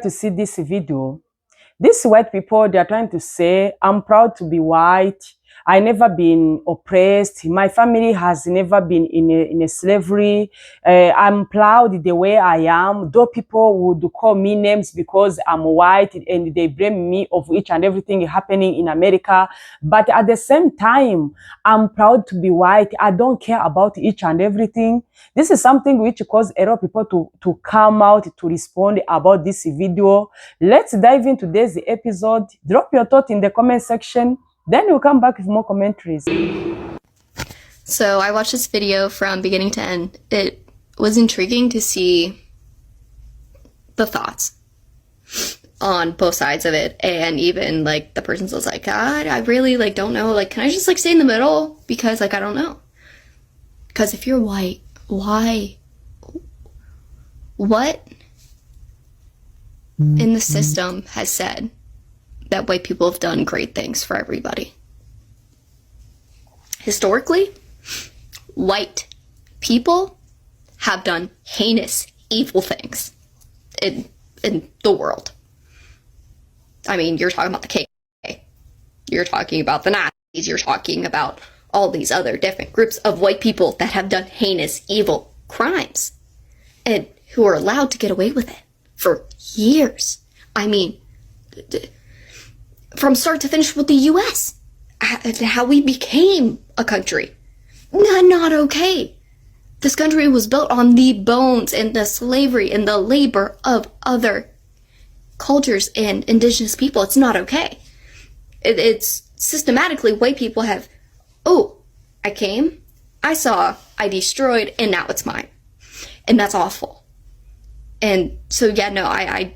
To see this video, these white people, they are trying to say, I'm proud to be white. I never been oppressed. My family has never been in a slavery. I'm proud the way I am. Though people would call me names because I'm white and they blame me of each and everything happening in America. But at the same time, I'm proud to be white. I don't care about each and everything. This is something which caused a lot of people to come out to respond about this video. Let's dive into today's episode. Drop your thought in the comment section. Then we'll come back with more commentaries. So I watched this video from beginning to end. It was intriguing to see the thoughts on both sides of it. And even like the person was like, God, I really like don't know. Like, can I just like stay in the middle? Because like, I don't know. Because if you're white, why? What in the system has said that white people have done great things for everybody? Historically, white people have done heinous, evil things in the world. I mean, you're talking about the KKK. You're talking about the Nazis. You're talking about all these other different groups of white people that have done heinous, evil crimes and who are allowed to get away with it for years. I mean, from start to finish with the U.S., how we became a country. Not okay. This country was built on the bones and the slavery and the labor of other cultures and indigenous people. It's not okay. It's systematically white people have, I came, I saw, I destroyed, and now it's mine. And that's awful. And so, yeah, no, I'm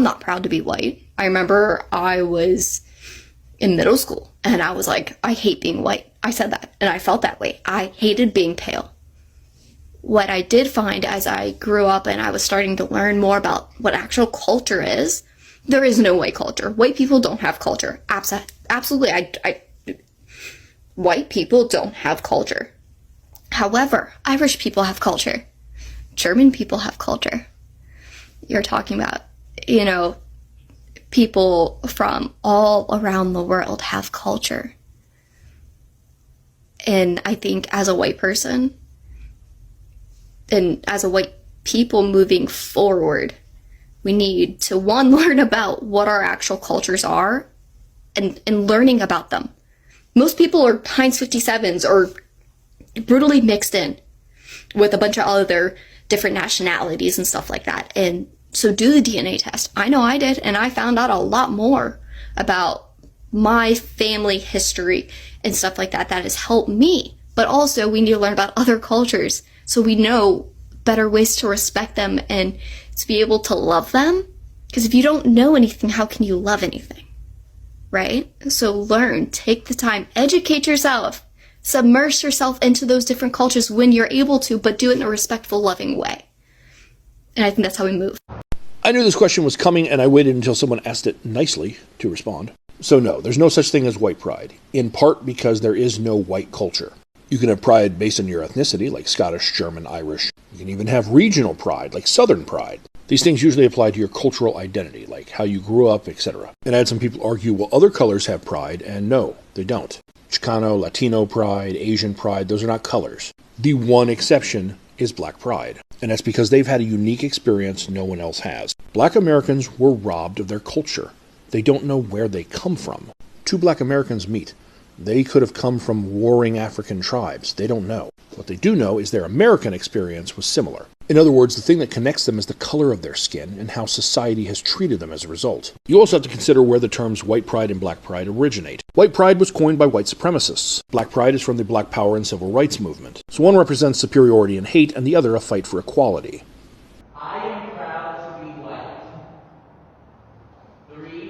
not proud to be white. I remember I was in middle school and I was like, I hate being white. I said that and I felt that way. I hated being pale. What I did find as I grew up and I was starting to learn more about what actual culture is, there is no white culture. White people don't have culture. Absolutely. White people don't have culture. However, Irish people have culture. German people have culture. You're talking about, people from all around the world have culture. And I think as a white person and as a white people moving forward, we need to, one, learn about what our actual cultures are and learning about them. Most people are Heinz 57s or brutally mixed in with a bunch of other different nationalities and stuff like that. And so do the DNA test. I know I did, and I found out a lot more about my family history and stuff like that. That has helped me. But also we need to learn about other cultures so we know better ways to respect them and to be able to love them. Because if you don't know anything, how can you love anything? Right? So learn, take the time, educate yourself, submerge yourself into those different cultures when you're able to, but do it in a respectful, loving way. And I think that's how we move. I knew this question was coming, and I waited until someone asked it nicely to respond. So no, there's no such thing as white pride, in part because there is no white culture. You can have pride based on your ethnicity, like Scottish, German, Irish. You can even have regional pride, like Southern pride. These things usually apply to your cultural identity, like how you grew up, etc. And I had some people argue, well, other colors have pride, and no, they don't. Chicano, Latino pride, Asian pride, those are not colors. The one exception is Black pride. And that's because they've had a unique experience no one else has. Black Americans were robbed of their culture. They don't know where they come from. Two Black Americans meet. They could have come from warring African tribes. They don't know. What they do know is their American experience was similar. In other words, the thing that connects them is the color of their skin and how society has treated them as a result. You also have to consider where the terms white pride and black pride originate. White pride was coined by white supremacists. Black pride is from the Black Power and Civil Rights movement. So one represents superiority and hate, and the other a fight for equality. I am proud to be white.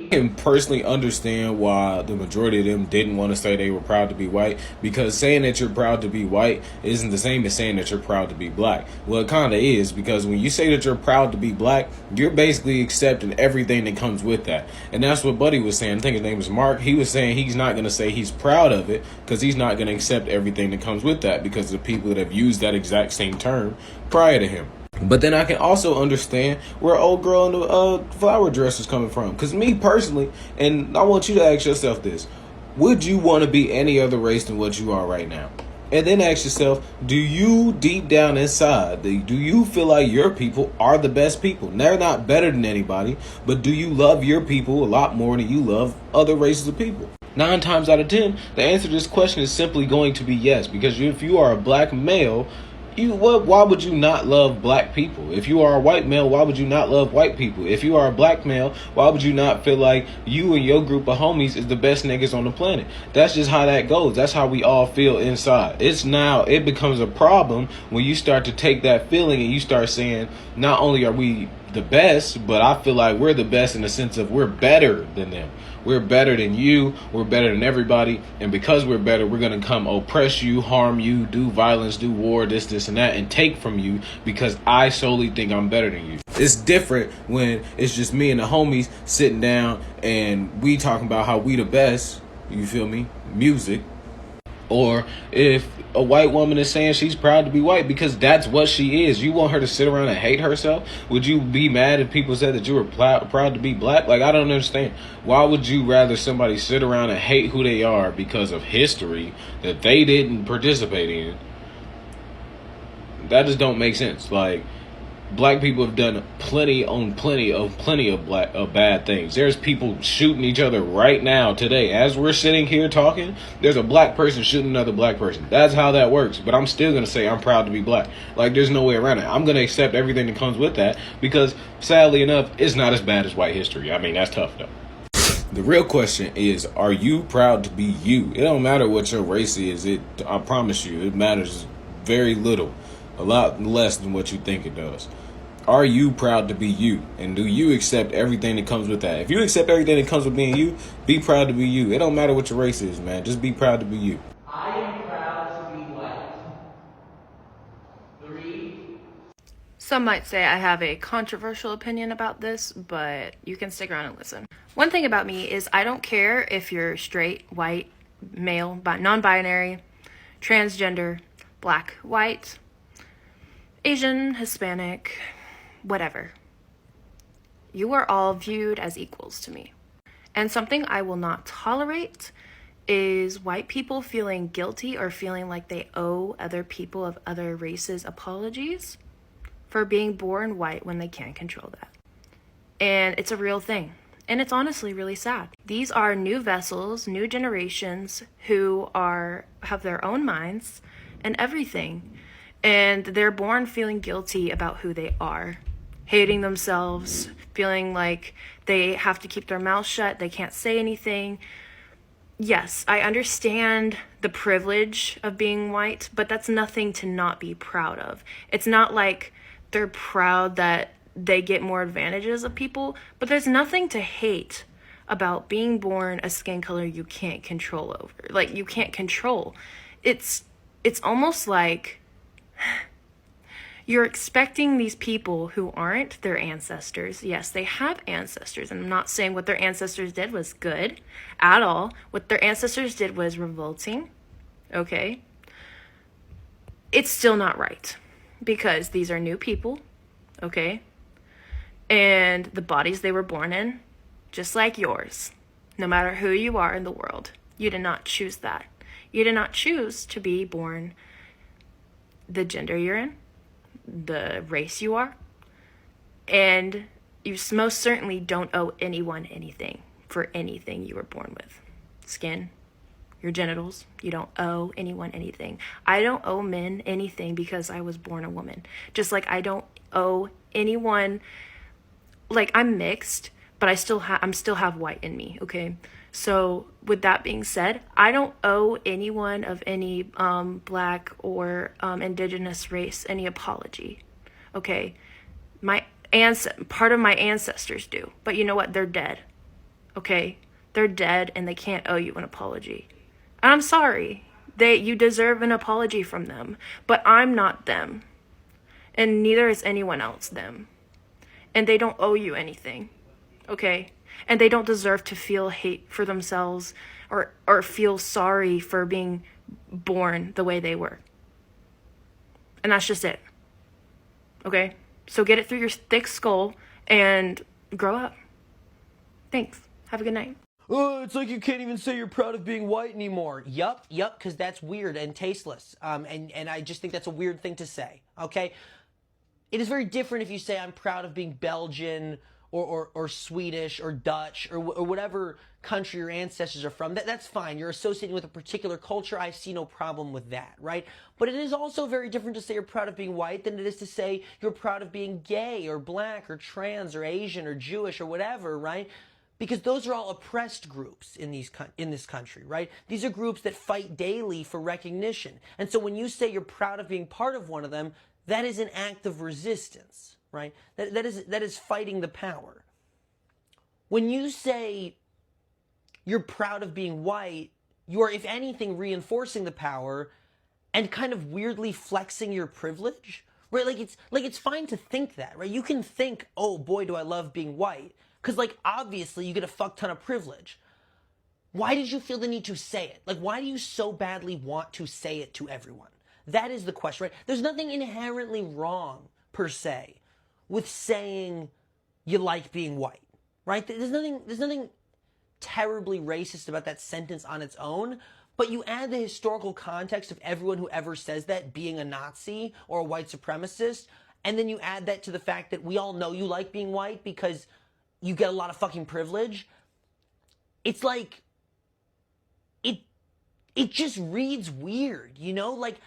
I can personally understand why the majority of them didn't want to say they were proud to be white, because saying that you're proud to be white isn't the same as saying that you're proud to be black. Well, it kind of is, because when you say that you're proud to be black, you're basically accepting everything that comes with that. And that's what Buddy was saying. I think his name was Mark. He was saying he's not going to say he's proud of it because he's not going to accept everything that comes with that, because the people that have used that exact same term prior to him. But then I can also understand where old girl in the flower dress is coming from. Because me personally, and I want you to ask yourself this: would you want to be any other race than what you are right now? And then ask yourself, do you deep down inside, do you feel like your people are the best people? They're not better than anybody, but do you love your people a lot more than you love other races of people? 9 times out of 10, the answer to this question is simply going to be yes. Because if you are a black male, why would you not love black people? If you are a white male, why would you not love white people? If you are a black male, why would you not feel like you and your group of homies is the best niggas on the planet? That's just how that goes. That's how we all feel inside. It becomes a problem when you start to take that feeling and you start saying, not only are we the best, but I feel like we're the best in the sense of we're better than them. We're better than you. We're better than everybody. And because we're better, we're going to come oppress you, harm you, do violence, do war, this, and that, and take from you because I solely think I'm better than you. It's different when it's just me and the homies sitting down and we talking about how we the best. You feel me? Music. Or if a white woman is saying she's proud to be white because that's what she is, you want her to sit around and hate herself? Would you be mad if people said that you were proud to be black? Like, I don't understand. Why would you rather somebody sit around and hate who they are because of history that they didn't participate in? That just don't make sense. Like, black people have done plenty of bad things. There's people shooting each other right now today. As we're sitting here talking, there's a black person shooting another black person. That's how that works. But I'm still going to say I'm proud to be black. Like, there's no way around it. I'm going to accept everything that comes with that because, sadly enough, it's not as bad as white history. I mean, that's tough, though. The real question is, are you proud to be you? It don't matter what your race is. I promise you, it matters very little. A lot less than what you think it does. Are you proud to be you? And do you accept everything that comes with that? If you accept everything that comes with being you, be proud to be you. It don't matter what your race is, man. Just be proud to be you. I am proud to be white. 3, Some might say I have a controversial opinion about this, but you can stick around and listen. One thing about me is I don't care if you're straight, white, male, non-binary, transgender, black, white, Asian, Hispanic, whatever. You are all viewed as equals to me. And something I will not tolerate is white people feeling guilty or feeling like they owe other people of other races apologies for being born white when they can't control that. And it's a real thing. And it's honestly really sad. These are new vessels, new generations who have their own minds and everything. And they're born feeling guilty about who they are, hating themselves, feeling like they have to keep their mouth shut, they can't say anything. Yes, I understand the privilege of being white, but that's nothing to not be proud of. It's not like they're proud that they get more advantages of people, but there's nothing to hate about being born a skin color you can't control over. Like, you can't control. It's almost like you're expecting these people who aren't their ancestors. Yes, they have ancestors, and I'm not saying what their ancestors did was good at all. What their ancestors did was revolting, okay? It's still not right because these are new people, okay? And the bodies they were born in, just like yours, no matter who you are in the world, you did not choose that. You did not choose to be born the gender you're in, the race you are, and you most certainly don't owe anyone anything for anything you were born with. Skin, your genitals, you don't owe anyone anything. I don't owe men anything because I was born a woman. Just like I don't owe anyone, like, I'm mixed, but I'm still have white in me, okay? So with that being said, I don't owe anyone of any black or indigenous race any apology, okay? Part of my ancestors do, but you know what? They're dead, okay? They're dead and they can't owe you an apology. And I'm sorry. You deserve an apology from them, but I'm not them, and neither is anyone else them. And they don't owe you anything, okay? And they don't deserve to feel hate for themselves or feel sorry for being born the way they were. And that's just it. Okay? So get it through your thick skull and grow up. Thanks. Have a good night. Oh, it's like you can't even say you're proud of being white anymore. Yup, because that's weird and tasteless. And I just think that's a weird thing to say, okay? It is very different if you say I'm proud of being Belgian or Swedish or Dutch or whatever country your ancestors are from. That's fine. You're associating with a particular culture. I see no problem with that, right? But it is also very different to say you're proud of being white than it is to say you're proud of being gay or black or trans or Asian or Jewish or whatever, right? Because those are all oppressed groups in this country, right? These are groups that fight daily for recognition. And so when you say you're proud of being part of one of them, that is an act of resistance, right? That is fighting the power. When you say you're proud of being white, you are, if anything, reinforcing the power and kind of weirdly flexing your privilege, right? Like it's fine to think that, right? You can think, oh boy, do I love being white. Because, like, obviously you get a fuck ton of privilege. Why did you feel the need to say it? Like, why do you so badly want to say it to everyone? That is the question, right? There's nothing inherently wrong, per se, with saying you like being white, right? There's nothing terribly racist about that sentence on its own, but you add the historical context of everyone who ever says that being a Nazi or a white supremacist, and then you add that to the fact that we all know you like being white because you get a lot of fucking privilege. It's like, it just reads weird, you know? Like,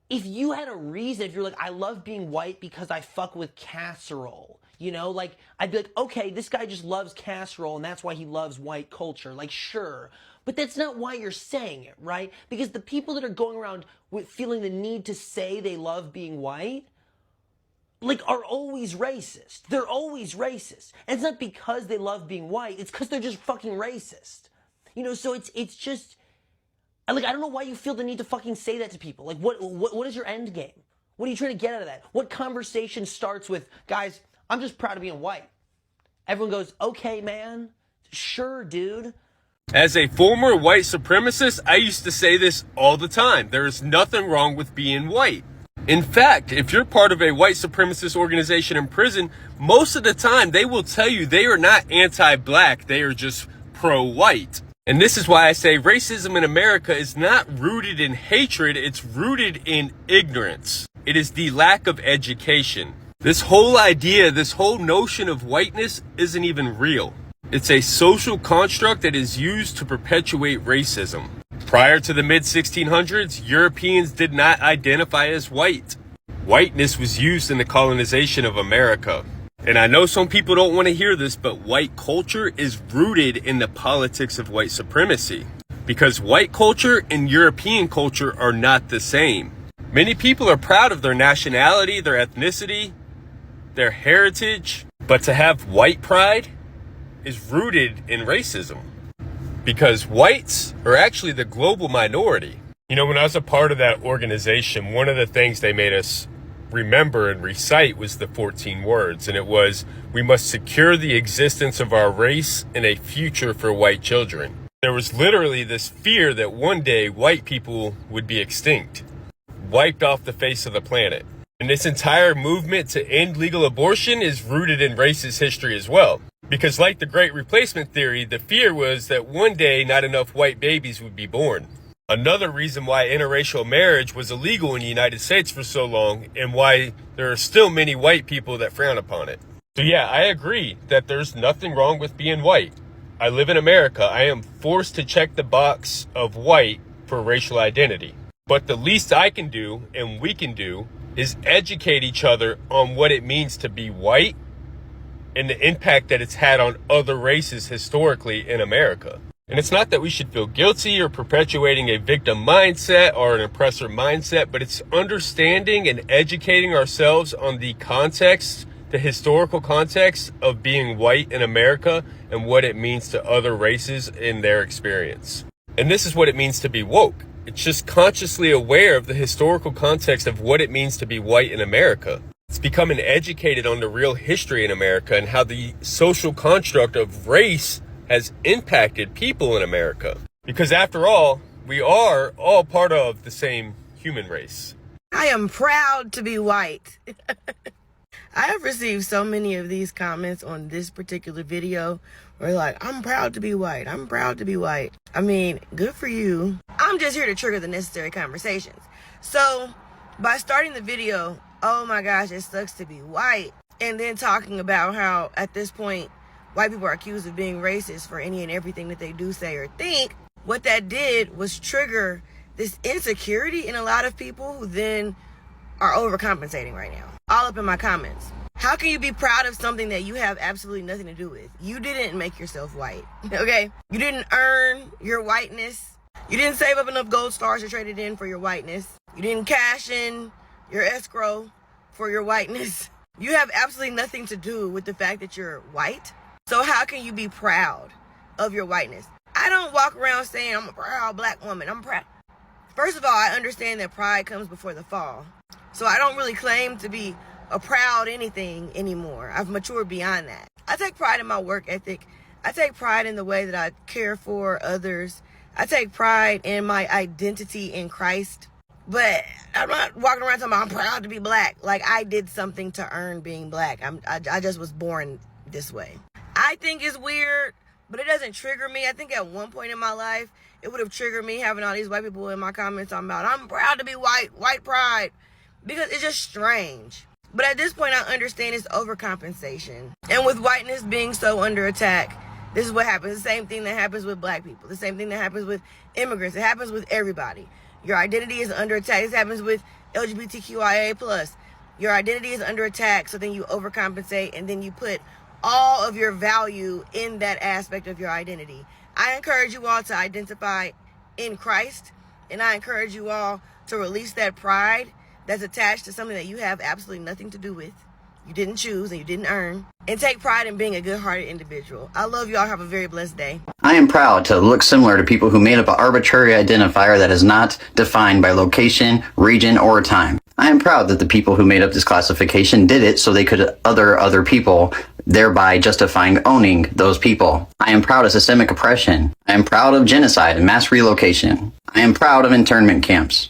if you had a reason, if you're like, I love being white because I fuck with casserole, you know? Like, I'd be like, okay, this guy just loves casserole and that's why he loves white culture. Like, sure. But that's not why you're saying it, right? Because the people that are going around with feeling the need to say they love being white, like, are always racist. They're always racist. And it's not because they love being white, it's because they're just fucking racist. You know, so it's just, like, I don't know why you feel the need to fucking say that to people. Like, what is your end game? What are you trying to get out of that? What conversation starts with, guys, I'm just proud of being white? Everyone goes, okay, man, sure, dude. As a former white supremacist, I used to say this all the time. There is nothing wrong with being white. In fact, if you're part of a white supremacist organization in prison, most of the time they will tell you they are not anti-black, they are just pro-white. And this is why I say racism in America is not rooted in hatred, it's rooted in ignorance. It is the lack of education. This whole idea, this whole notion of whiteness isn't even real. It's a social construct that is used to perpetuate racism. Prior to the mid-1600s, Europeans did not identify as white. Whiteness was used in the colonization of America. And I know some people don't want to hear this, but white culture is rooted in the politics of white supremacy. Because white culture and European culture are not the same. Many people are proud of their nationality, their ethnicity, their heritage. But to have white pride is rooted in racism. Because whites are actually the global minority. You know, when I was a part of that organization, one of the things they made us remember and recite was the 14 words. And it was, we must secure the existence of our race and a future for white children. There was literally this fear that one day white people would be extinct, wiped off the face of the planet. And this entire movement to end legal abortion is rooted in racist history as well. Because like the Great Replacement Theory, the fear was that one day not enough white babies would be born. Another reason why interracial marriage was illegal in the United States for so long and why there are still many white people that frown upon it. So yeah, I agree that there's nothing wrong with being white. I live in America. I am forced to check the box of white for racial identity. But the least I can do and we can do is educate each other on what it means to be white and the impact that it's had on other races historically in America. And it's not that we should feel guilty or perpetuating a victim mindset or an oppressor mindset, but it's understanding and educating ourselves on the context, the historical context of being white in America and what it means to other races in their experience. And this is what it means to be woke. It's just consciously aware of the historical context of what it means to be white in America. It's becoming educated on the real history in America and how the social construct of race has impacted people in America. Because after all, we are all part of the same human race. I am proud to be white. I have received so many of these comments on this particular video where like, I'm proud to be white. I'm proud to be white. I mean, good for you. I'm just here to trigger the necessary conversations. So by starting the video, oh my gosh, it sucks to be white. And then talking about how at this point, white people are accused of being racist for any and everything that they do, say, or think. What that did was trigger this insecurity in a lot of people who then are overcompensating right now. All up in my comments. How can you be proud of something that you have absolutely nothing to do with? You didn't make yourself white, okay? You didn't earn your whiteness. You didn't save up enough gold stars to trade it in for your whiteness. You didn't cash in your escrow for your whiteness. You have absolutely nothing to do with the fact that you're white. So how can you be proud of your whiteness? I don't walk around saying I'm a proud black woman. I'm proud. First of all, I understand that pride comes before the fall. So I don't really claim to be a proud anything anymore. I've matured beyond that. I take pride in my work ethic. I take pride in the way that I care for others. I take pride in my identity in Christ. But I'm not walking around talking about I'm proud to be black. Like I did something to earn being black. I just was born this way. I think it's weird, but it doesn't trigger me. I think at one point in my life, it would have triggered me having all these white people in my comments talking about I'm proud to be white, white pride, because it's just strange. But at this point, I understand it's overcompensation. And with whiteness being so under attack, this is what happens. The same thing that happens with black people. The same thing that happens with immigrants. It happens with everybody. Your identity is under attack. This happens with LGBTQIA+. Your identity is under attack, so then you overcompensate, and then you put all of your value in that aspect of your identity. I encourage you all to identify in Christ, and I encourage you all to release that pride that's attached to something that you have absolutely nothing to do with. You didn't choose and you didn't earn. And take pride in being a good-hearted individual. I love you all. Have a very blessed day. I am proud to look similar to people who made up an arbitrary identifier that is not defined by location, region, or time. I am proud that the people who made up this classification did it so they could other people, thereby justifying owning those people. I am proud of systemic oppression. I am proud of genocide and mass relocation. I am proud of internment camps.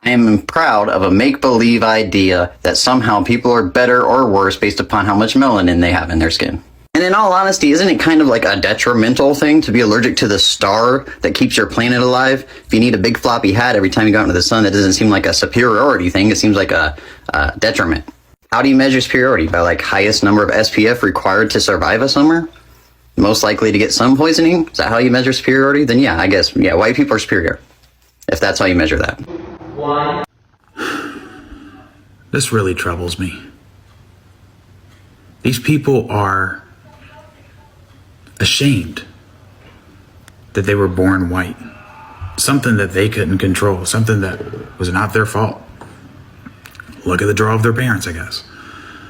I am proud of a make-believe idea that somehow people are better or worse based upon how much melanin they have in their skin. And in all honesty, isn't it kind of like a detrimental thing to be allergic to the star that keeps your planet alive? If you need a big floppy hat every time you go out into the sun, that doesn't seem like a superiority thing. It seems like a detriment. How do you measure superiority? By like highest number of SPF required to survive a summer? Most likely to get sun poisoning? Is that how you measure superiority? Then yeah, I guess, yeah, white people are superior. If that's how you measure that. This really troubles me. These people are ashamed that they were born white. Something that they couldn't control, something that was not their fault. Look at the draw of their parents, I guess.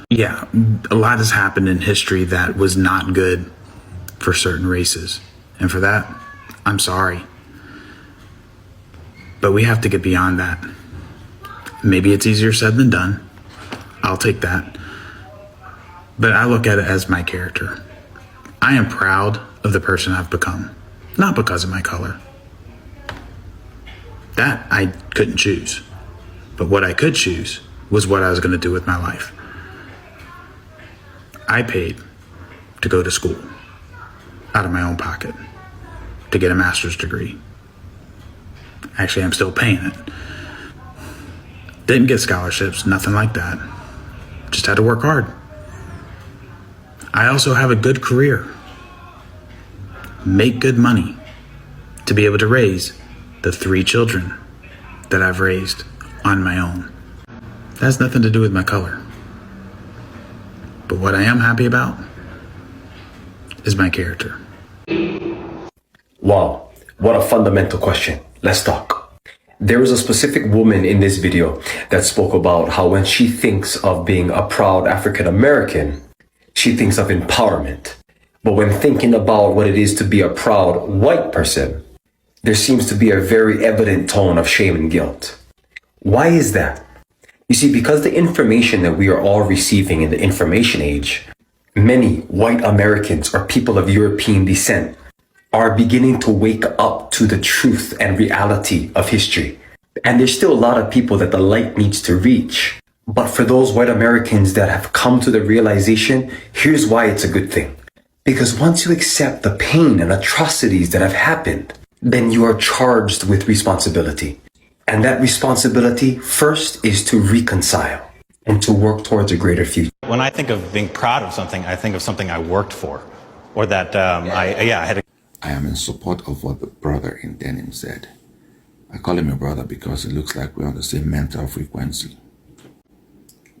Yeah, a lot has happened in history that was not good for certain races. And for that, I'm sorry. But we have to get beyond that. Maybe it's easier said than done. I'll take that. But I look at it as my character. I am proud of the person I've become, not because of my color. That I couldn't choose. But what I could choose was what I was going to do with my life. I paid to go to school out of my own pocket to get a master's degree. Actually, I'm still paying it. Didn't get scholarships, nothing like that. Just had to work hard. I also have a good career. Make good money to be able to raise the 3 children that I've raised on my own. That has nothing to do with my color. But what I am happy about is my character. Wow, what a fundamental question. Let's talk. There is a specific woman in this video that spoke about how when she thinks of being a proud African American, she thinks of empowerment. But when thinking about what it is to be a proud white person, there seems to be a very evident tone of shame and guilt. Why is that? You see, because the information that we are all receiving in the information age, many white Americans or people of European descent are beginning to wake up to the truth and reality of history. And there's still a lot of people that the light needs to reach. But for those white Americans that have come to the realization, here's why it's a good thing. Because once you accept the pain and atrocities that have happened, then you are charged with responsibility. And that responsibility first is to reconcile and to work towards a greater future. When I think of being proud of something, I think of something I worked for, or that I had. I am in support of what the brother in denim said. I call him a brother because it looks like we're on the same mental frequency.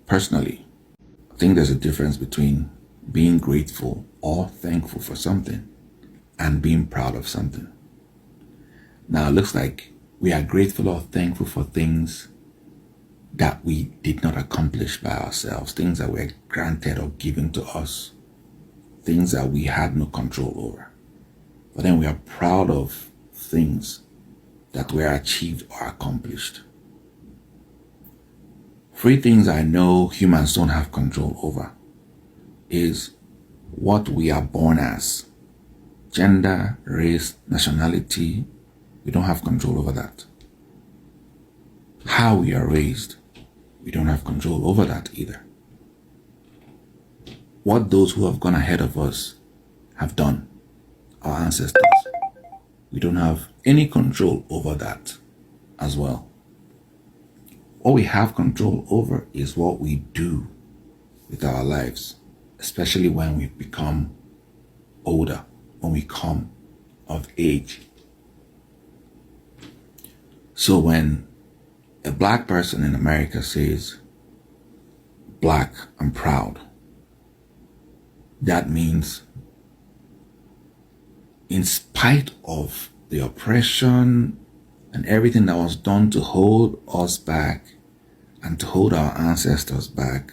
Personally, I think there's a difference between being grateful or thankful for something and being proud of something. Now, it looks like we are grateful or thankful for things that we did not accomplish by ourselves, things that were granted or given to us, things that we had no control over. But then we are proud of things that were achieved or accomplished. Three things I know humans don't have control over is what we are born as. Gender, race, nationality, we don't have control over that. How we are raised, we don't have control over that either. What those who have gone ahead of us have done, our ancestors, we don't have any control over that as well. What we have control over is what we do with our lives, especially when we become older, when we come of age. So when a black person in America says, "Black, I'm proud," that means in spite of the oppression and everything that was done to hold us back and to hold our ancestors back,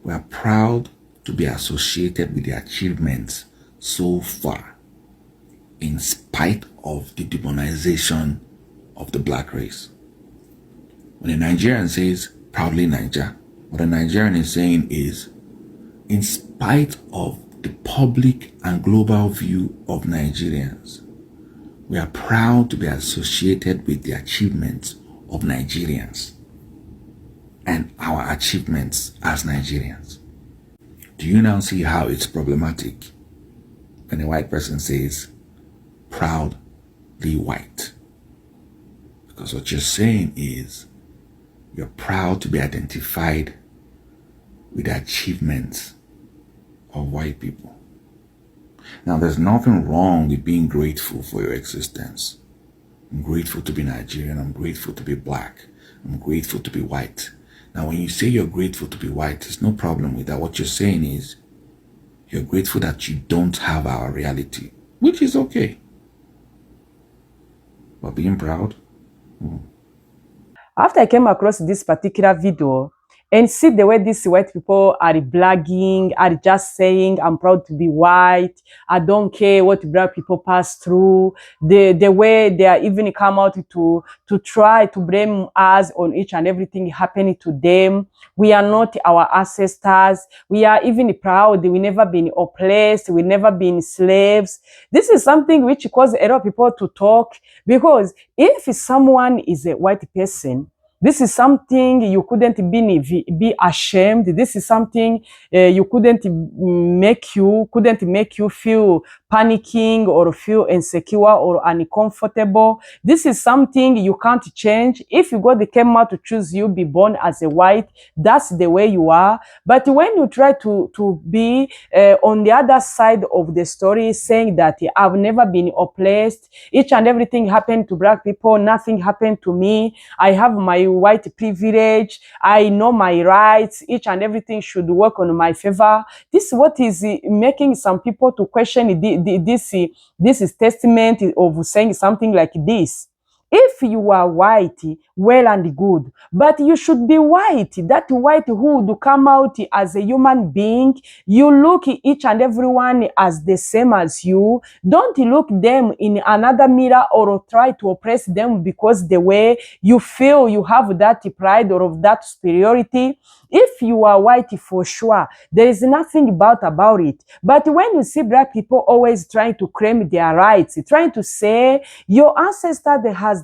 we are proud to be associated with the achievements so far, in spite of the demonization of the black race. When a Nigerian says, "Proudly Niger," what a Nigerian is saying is, in spite of the public and global view of Nigerians, we are proud to be associated with the achievements of Nigerians and our achievements as Nigerians. Do you now see how it's problematic when a white person says, "Proudly white"? Because what you're saying is, you're proud to be identified with the achievements of white people. Now, there's nothing wrong with being grateful for your existence. I'm grateful to be Nigerian. I'm grateful to be black. I'm grateful to be white. Now, when you say you're grateful to be white, there's no problem with that. What you're saying is, you're grateful that you don't have our reality, which is okay. But being proud? After I came across this particular video and see the way these white people are blagging, are just saying, "I'm proud to be white. I don't care what black people pass through." The way they are even come out to try to blame us on each and everything happening to them. We are not our ancestors. We are even proud. We never been oppressed. We never been slaves. This is something which causes a lot of people to talk, because if someone is a white person, this is something you couldn't be ashamed. This is something you couldn't make you feel panicking or feel insecure or uncomfortable. This is something you can't change. If God came out to choose you, be born as a white, that's the way you are. But when you try to be on the other side of the story, saying that I've never been oppressed, each and everything happened to black people, nothing happened to me, I have my white privilege, I know my rights, each and everything should work on my favor. This is what is making some people to question this testament of saying something like this. If you are white, well and good, but you should be white. That white who would come out as a human being. You look each and everyone as the same as you. Don't look them in another mirror or try to oppress them because the way you feel you have that pride or of that superiority. If you are white, for sure, there is nothing bad about it. But when you see black people always trying to claim their rights, trying to say your ancestor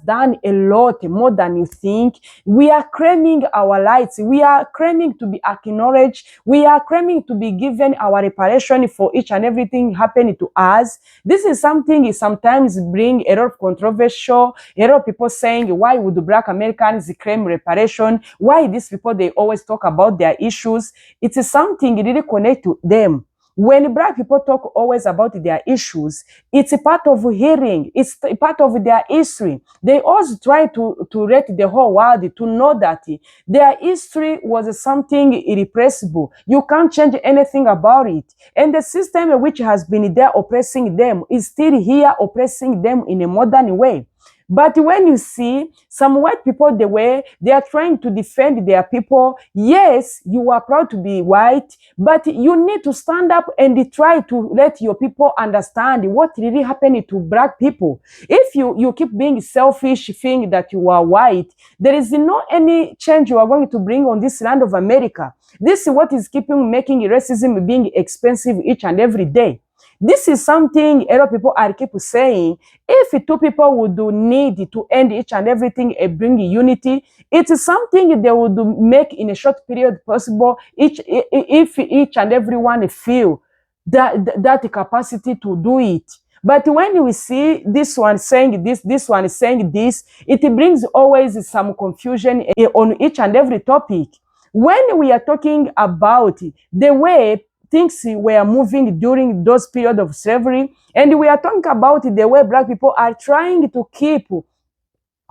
done a lot more than you think. We are claiming our rights. We are claiming to be acknowledged. We are claiming to be given our reparation for each and everything happening to us. This is something that sometimes bring a lot of controversial. A lot of people saying, why would the Black Americans claim reparation? Why these people, they always talk about their issues? It is something really connect to them. When Black people talk always about their issues, it's a part of hearing. It's a part of their history. They also try to let the whole world to know that their history was something irrepressible. You can't change anything about it. And the system which has been there oppressing them is still here oppressing them in a modern way. But when you see some white people, the way they are trying to defend their people, yes, you are proud to be white, but you need to stand up and try to let your people understand what really happened to Black people. If you keep being selfish, think that you are white, there is no any change you are going to bring on this land of America. This is what is making racism being expensive each and every day. This is something a lot of people are keep saying. If two people would need to end each and everything and bring unity, it is something they would make in a short period possible. If each and everyone feel that capacity to do it. But when we see this one saying this one is saying this, it brings always some confusion on each and every topic. When we are talking about the way things were moving during those periods of slavery, and we are talking about the way Black people are trying to keep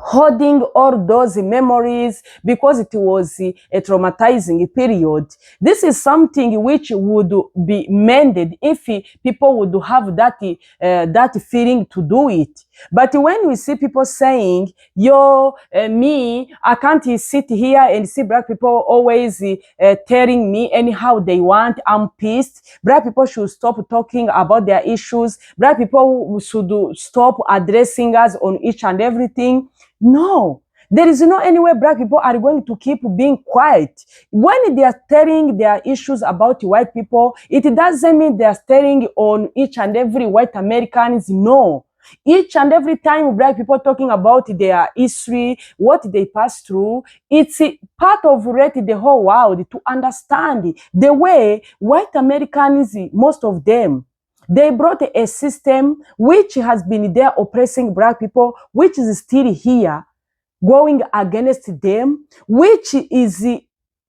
holding all those memories because it was a traumatizing period. This is something which would be mended if people would have that feeling to do it. But when we see people saying, me, I can't sit here and see Black people always telling me anyhow they want, I'm pissed. Black people should stop talking about their issues. Black people should stop addressing us on each and everything. No, there is no any way Black people are going to keep being quiet. When they are telling their issues about white people, it doesn't mean they are telling on each and every white Americans. No. Each and every time Black people talking about their history, what they passed through, it's part of the whole world to understand the way white Americans, most of them, they brought a system which has been there oppressing Black people, which is still here, going against them, which is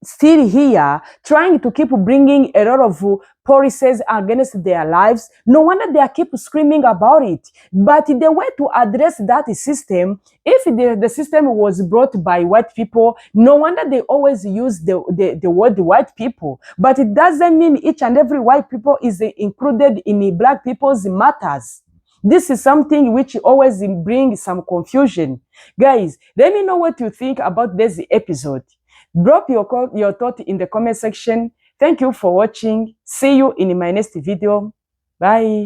still here, trying to keep bringing a lot of policies against their lives. No wonder they keep screaming about it. But the way to address that system, if the system was brought by white people, no wonder they always use the word white people. But it doesn't mean each and every white people is included in Black people's matters. This is something which always brings some confusion. Guys, let me know what you think about this episode. Drop your thought in the comment section. Thank you for watching. See you in my next video. Bye.